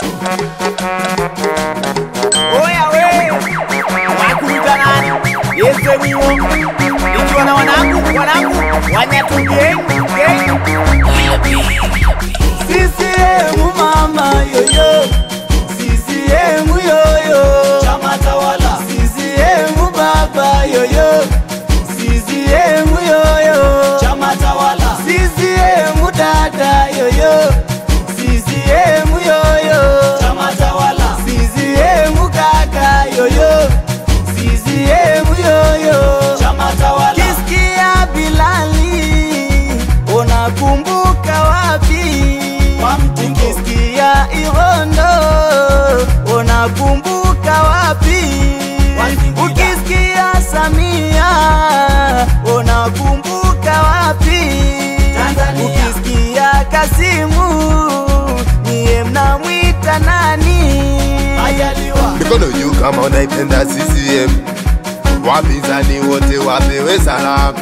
Oya we, wakuita nani? Yese niwo. Nikiwa na wanangu, wanyatu gang. CCM mama yoyo, CCM yoyo, chama tawala. CCM baba yoyo, CCM yoyo, chama tawala. CCM dada yoyo, CCM yoyo, chama tawala. CCM kaka yoyo, CCM yoyo, chama tawala. Kisikia Bilali, unakumbuka wapi? Kisikia Irondo, unakumbuka wapi? Ukisikia Samia, unakumbuka wapi? Ukisikia Kasimu, niye mnamwita nani? Mikono juu kama unaipenda CCM, wapinzani wote wapewe salamu.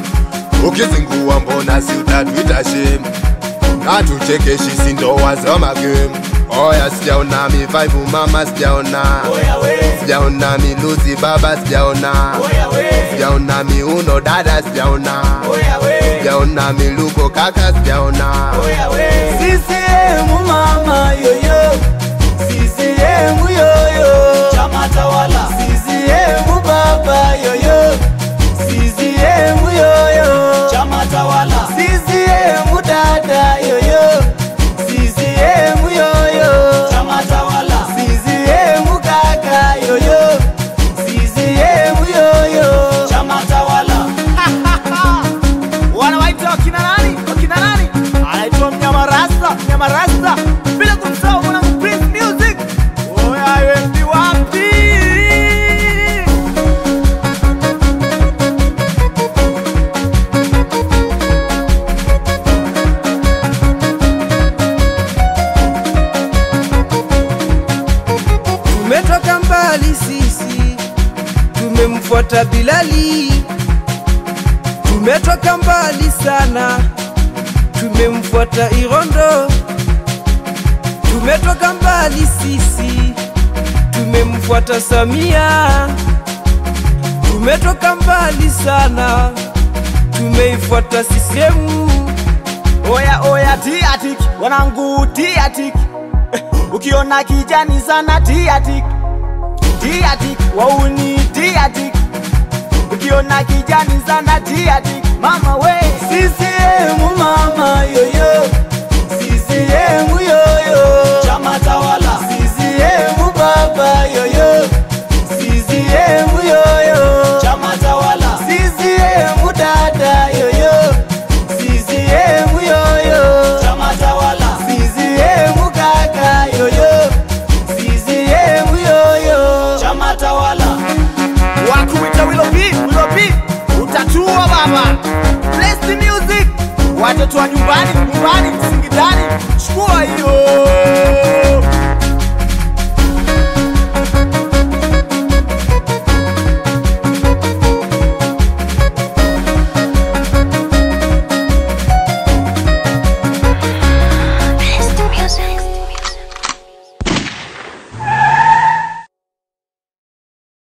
Ukizingua mbona si utatuita shame? Na tuchekeshi si ndo wazoma game. Oya sijaona mi vibe mama sijaona. Sijaona mi luzi baba sijaona. Sijaona mi uno dada sijaona. Sijaona mi luko kaka sijaona. CCM mama yoyo, CCM yoyo, chama tawala. CCM baba yoyo, CCM yoyo, chama tawala. CCM dada yoyo, CCM yoyo, chama tawala. CCM kaka yoyo, CCM yoyo, chama tawala. Wanawaita wakina nani? Wakina nani? Anaitwa Mnyama Rasta. Bila kumsahau mwanangu Prince Music. Oya wewe wapi? Tumetoka mbali sisi, tumemfuata Bilali. Tumetoka mbali sana, tumemfuata Irondo. Tumetoka mbali sisi, tumemfuata Samia. Tumetoka mbali sana, tumeifuata CCM. Oya tiatik, wanangu tiatik. Ukiona kijani sana tiatik. Tiatik, wauni tiatik. Ukiona kijani sana tiatik. Mama we, CCM mama yoyo, CCM yoyo, chama tawala. CCM baba yoyo, CCM yoyo, chama tawala. CCM dada yoyo, CCM yoyo, chama tawala. CCM kaka yoyo, CCM yoyo, chama tawala. Wakuita Willow P, utatua baba. Bless the music. Watoto wa nyumbani